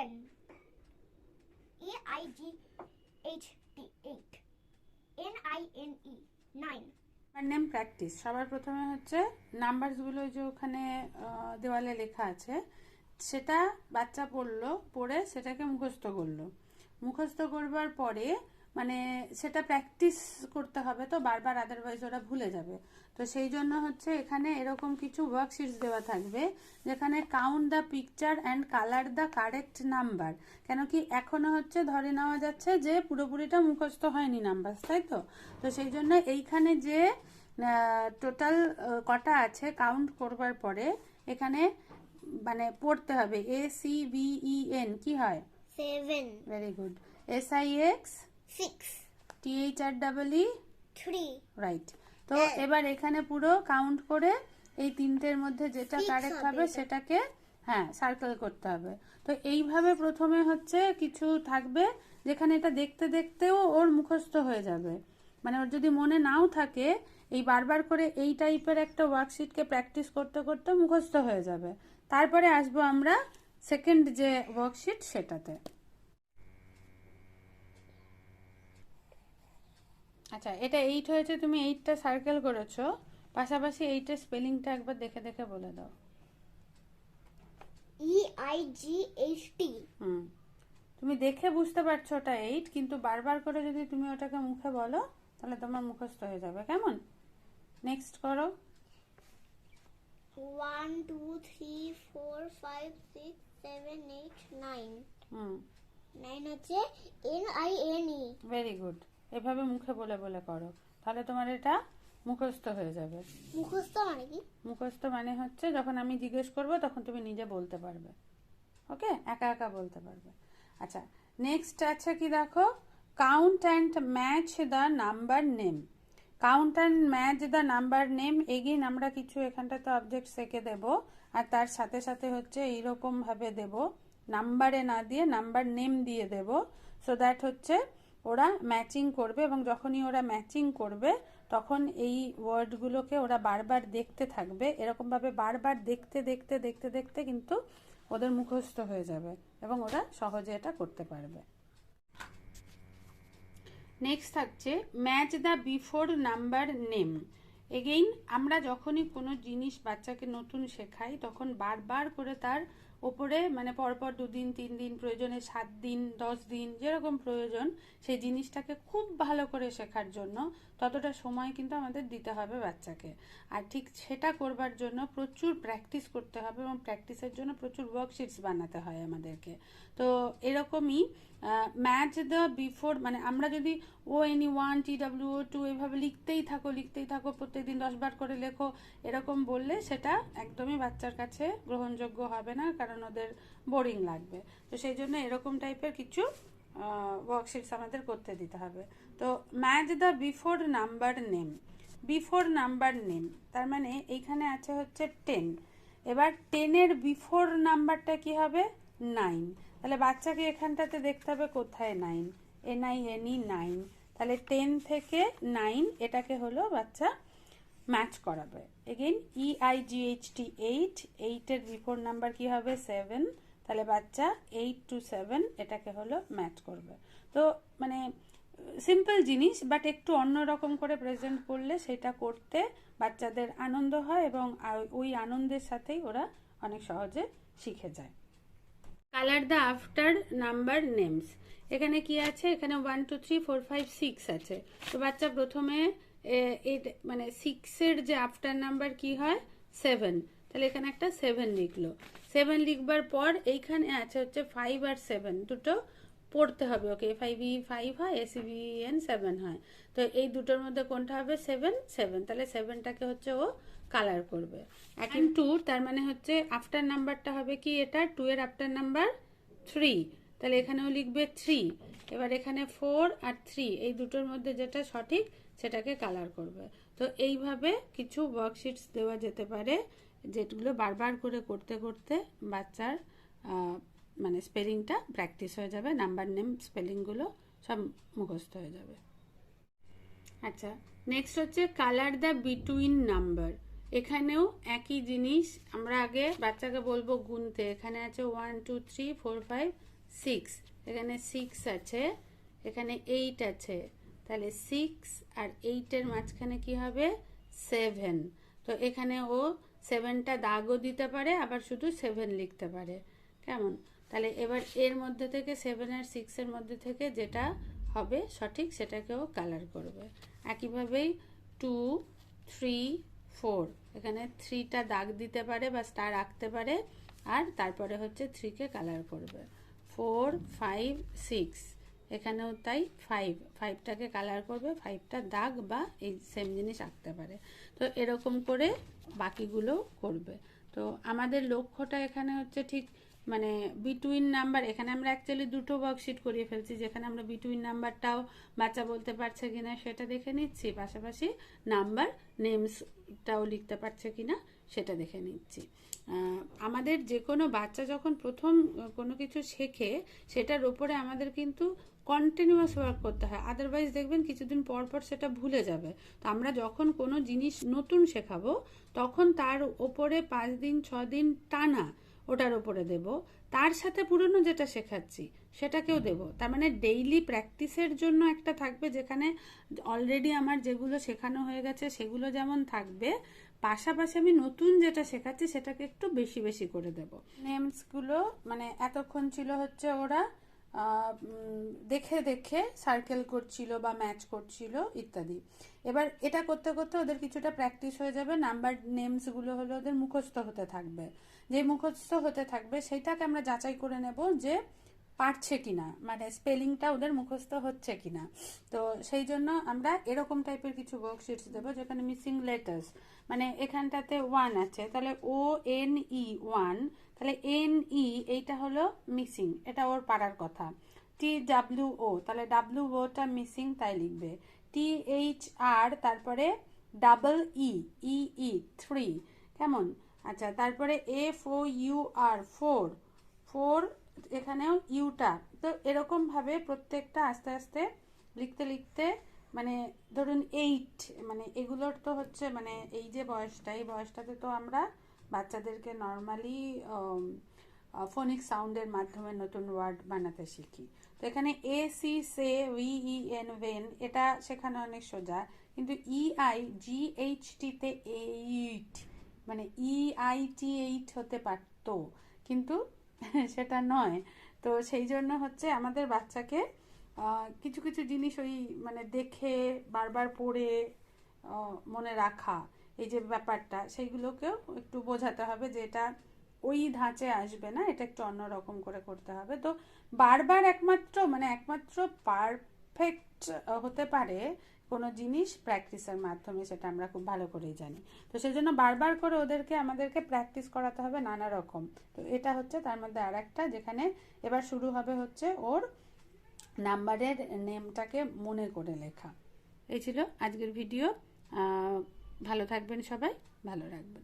7. AIGHT 8. NINE 9. Name practice. সবার প্রথমে হচ্ছে নাম্বারসগুলো যে ওখানে দেওয়ালে লেখা আছে সেটা বাচ্চা পড়লো, পড়ে সেটাকে মুখস্থ করলো। মুখস্থ করবার পরে মানে সেটা প্র্যাকটিস করতে হবে, তো বারবার, আদারওয়াইজ ওরা ভুলে যাবে। তো সেই জন্য হচ্ছে এখানে এরকম কিছু ওয়ার্কশিটস দেওয়া থাকবে যেখানে count the picture and colour the correct number. কেন কি এখনো হচ্ছে ধরে নেওয়া যাচ্ছে যে পুরোপুরিটা মুখস্থ হয়নি নাম্বার, তাই তো? তো সেই জন্য এইখানে যে টোটাল কটা আছে কাউন্ট করবার পরে এখানে মানে পড়তে হবে ACVEN কি হয়? 7. Very good. SIX 6. THREE 3. Right. তো এবার এখানে পুরো কাউন্ট করে এই তিনটের মধ্যে যেটা কারেক্ট হবে সেটাকে হ্যাঁ সার্কেল করতে হবে। তো এইভাবে প্রথমে হচ্ছে কিছু থাকবে যেখানে এটা দেখতে দেখতেও ওর মুখস্থ হয়ে যাবে। মানে ওর যদি মনে নাও থাকে এই বারবার করে এই টাইপের একটা ওয়ার্কশিটকে প্র্যাকটিস করতে করতে মুখস্থ হয়ে যাবে। তারপরে আসবো আমরা সেকেন্ড যে ওয়ার্কশিট সেটাতে। আচ্ছা, এটা 8 হয়েছে, তুমি 8টা সার্কেল করেছো, পাশাপাশি 8এর স্পেলিংটা একবার দেখে দেখে বলে দাও। EIGHT। তুমি দেখে বুঝতে পারছো ওটা 8, কিন্তু বারবার করে যদি তুমি ওটাকে মুখে বলো তাহলে তোমার মুখস্থ হয়ে যাবে। কেমন? নেক্সট করো। 1 2 3 4 5 6 7 8 9। 9 হচ্ছে NINE। Very good. এভাবে মুখে বলে বলে করো, তাহলে তোমার এটা মুখস্থ হয়ে যাবে। মুখস্থ মানে কি? মুখস্থ মানে হচ্ছে যখন আমি জিজ্ঞেস করব তখন তুমি নিজে বলতে পারবে। ওকে, একা একা বলতে পারবে। আচ্ছা, নেক্সট আছে কি দেখো, count and match the number name. Count and match the number name, again আমরা কিছু এখানটাতে অবজেক্ট এঁকে দেব, আর তার সাথে সাথে হচ্ছে এইরকম ভাবে দেব, নাম্বারে না দিয়ে নাম্বার নেম দিয়ে দেব, সো দ্যাট হচ্ছে ওরা ম্যাচিং করবে, এবং যখনই ওরা ম্যাচিং করবে তখন এই ওয়ার্ডগুলোকে ওরা বারবার দেখতে থাকবে। এরকমভাবে বারবার দেখতে দেখতে দেখতে দেখতে কিন্তু ওদের মুখস্থ হয়ে যাবে এবং ওরা সহজে এটা করতে পারবে। নেক্সট থাকছে match the before number name. Again আমরা যখনই কোনো জিনিস বাচ্চাকে নতুন শেখাই তখন বারবার করে তার ওপরে মানে পরপর 2 দিন 3 দিন, প্রয়োজনে 7 দিন 10 দিন, যেরকম প্রয়োজন সেই জিনিসটাকে খুব ভালো করে শেখার জন্য ততটা সময় কিন্তু আমাদের দিতে হবে বাচ্চাকে। আর ঠিক সেটা করবার জন্য প্রচুর প্র্যাকটিস করতে হবে এবং প্র্যাকটিসের জন্য প্রচুর ওয়ার্কশিটস বানাতে হয় আমাদেরকে। তো এরকমই ম্যাচ দ্য বিফোর, মানে আমরা যদি ONE1 TWO2 এভাবে লিখতেই থাকো প্রত্যেকদিন 10 বার করে লেখো এরকম বললে সেটা একদমই বাচ্চার কাছে গ্রহণযোগ্য হবে না, কারণ ওদের বোরিং লাগবে। তো সেই জন্য এরকম টাইপের কিছু ওয়ার্কশিটস আমাদের করতে দিতে হবে। তো match the before number name. Before number name তার মানে এইখানে আছে হচ্ছে 10, এবার 10-এর বিফোর নাম্বারটা কি হবে? 9। তাহলে বাচ্চাকে এখানটাতে দেখতে হবে কোথায় 9, NINE 9। তাহলে 10 থেকে 9 এটাকে হলো বাচ্চা ম্যাচ করাবে। এগেইন EIGHT 8, 8-এর বিফোর নাম্বার কি হবে? 7। তাহলে বাচ্চা 8 to 7 এটাকে হলো ম্যাচ করবে। তো মানে সিম্পল জিনিস, বাট একটু অন্যরকম করে প্রেজেন্ট করলে সেটা করতে বাচ্চাদের আনন্দ হয় এবং ওই আনন্দের সাথেই ওরা অনেক সহজে শিখে যায়। Colour the after number names. এখানে কি আছে? এখানে 1 2 3 4 5 6 আছে। তো বাচ্চা প্রথমে মানে 6-এর যে আফটার নাম্বার কি হয়? 7। তাহলে এখানে একটা 7 লিখলো। 7 লিখবার পর এইখানে আছে হচ্ছে 5 আর 7 দুটো পড়তে হবে ওকে। FIVE 5 হয়, ACVEN 7 হয়। তো এই দুটোর মধ্যে কোনটা হবে? 7 7। তাহলে 7টাকে হচ্ছে ও কালার করবে। এখন 2, তার মানে হচ্ছে আফটার নাম্বারটা হবে কি? এটা 2-এর আফটার নাম্বার 3। তাহলে এখানেও লিখবে 3। এবার এখানে 4 আর 3 এই দুটোর মধ্যে যেটা সঠিক সেটাকে কালার করবে। তো এইভাবে কিছু ওয়ার্কশিটস দেওয়া যেতে পারে যেগুলো বারবার করে করতে করতে বাচ্চার মানে স্পেলিংটা প্র্যাকটিস হয়ে যাবে, নাম্বার নেম স্পেলিংগুলো সব মুখস্থ হয়ে যাবে। আচ্ছা, নেক্সট হচ্ছে কালার দ্য বিটুইন নাম্বার। এখানেও একই জিনিস, আমরা আগে বাচ্চাকে বলবো গুনতে। এখানে আছে 1 2 3 4 5 6, এখানে 6 আছে, এখানে 8 আছে, তাহলে 6 আর 8 এর মাঝখানে কি হবে 7। তো এখানে ও 7টা দাগও দিতে পারে, আবার শুধু 7 লিখতে পারে। কেমন? তাহলে এবার এর মধ্যে থেকে 7 আর 6 এর মধ্যে থেকে যেটা হবে সঠিক সেটাকেও কালার করবে। একইভাবেই 2, 3, 4, এখানে 3টা দাগ দিতে পারে বা স্টার আঁকতে পারে, আর তারপরে হচ্ছে 3কে কালার করবে। 4, 5, 6, এখানেও তাই 5টাকে কালার করবে, 5টা দাগ বা এই সেম জিনিস আঁকতে পারে। তো এরকম করে বাকিগুলো করবে। তো আমাদের লক্ষ্যটা এখানে হচ্ছে ঠিক মানে বিটুইন নাম্বার, এখানে আমরা অ্যাকচুয়ালি দুটো ওয়ার্কশিট করিয়ে ফেলছি, যেখানে আমরা বিটুইন নাম্বারটাও বাচ্চা বলতে পারছে কিনা সেটা দেখে নিচ্ছি, পাশাপাশি নাম্বার নেমসটাও লিখতে পারছে কিনা সেটা দেখে নিচ্ছি। আমাদের যে কোনো বাচ্চা যখন প্রথম কোনো কিছু শেখে সেটার ওপরে আমাদের কিন্তু কন্টিনিউয়াস ওয়ার্ক করতে হয়, আদারওয়াইজ দেখবেন কিছুদিন পর পর সেটা ভুলে যাবে। তো আমরা যখন কোনো জিনিস নতুন শেখাবো তখন তার ওপরে 5 দিন 6 দিন টানা ওটার ওপরে দেব, তার সাথে পুরনো যেটা শেখাচ্ছি সেটাকেও দেব। তার মানে ডেইলি প্র্যাকটিসের জন্য একটা থাকবে, যেখানে অলরেডি আমার যেগুলো শেখানো হয়ে গেছে সেগুলো যেমন থাকবে, পাশাপাশি আমি নতুন যেটা শেখাচ্ছি সেটাকে একটু বেশি বেশি করে দেব। নেমসগুলো মানে এতক্ষণ ছিল হচ্ছে ওরা দেখে দেখে সার্কেল করছিল বা ম্যাচ করছিল ইত্যাদি। এবার এটা করতে করতে ওদের কিছুটা প্র্যাকটিস হয়ে যাবে, নাম্বার নেমসগুলো হলো ওদের মুখস্থ হতে থাকবে। যে মুখস্থ হতে থাকবে সেইটাকে আমরা যাচাই করে নেব যে পারছে কিনা, মানে স্পেলিংটা ওদের মুখস্থ হচ্ছে কিনা। তো সেই জন্য আমরা এরকম টাইপের কিছু ওয়ার্কশিটস দেবো যেখানে মিসিং লেটার্স, মানে এখানটাতে 1 আছে, তাহলে ONE 1, তাহলে NE এইটা হলো মিসিং, এটা ওর পারার কথা। TWO, তাহলে WOটা মিসিং, তাই লিখবে। THR, তারপরে EE 3, কেমন? আচ্ছা, তারপরে FOUR 4, এখানেও ইউটা। তো এরকম ভাবে প্রত্যেকটা আস্তে আস্তে লিখতে লিখতে, মানে ধরুন 8, মানে এগুলোর তো হচ্ছে মানে এই যে বয়সটা, এই বয়সটাতে তো আমরা বাচ্চাদেরকে নর্মালি ফোনিক সাউন্ডের মাধ্যমে নতুন ওয়ার্ড বানাতে শিখি। তো এখানে AC সে, VEN ভেন, এটা শেখানো অনেক সোজা, কিন্তু EIGHT তে 8, মানে EIT 8 হতে পারতো, কিন্তু সেটা নয়। তো সেই জন্য হচ্ছে আমাদের বাচ্চাকে কিছু কিছু জিনিস ওই মানে দেখে বারবার পড়ে মনে রাখা, এই যে ব্যাপারটা, সেইগুলোকেও একটু বোঝাতে হবে যে এটা ওই ধাঁচে আসবে না, এটা একটু অন্যরকম করে করতে হবে। তো বারবার একমাত্র পারফেক্ট হতে পারে কোনো জিনিস প্র্যাকটিসের মাধ্যমে, সেটা আমরা খুব ভালো করেই জানি। তো সেই জন্য বারবার করে আমাদেরকে প্র্যাকটিস করাতে হবে নানা রকম। তো এটা হচ্ছে তার মধ্যে আর একটা, যেখানে এবার শুরু হবে হচ্ছে ওর নাম্বারের নেমটাকে মনে করে লেখা। এই ছিল আজকের ভিডিও। ভালো থাকবেন সবাই, ভালো রাখবেন।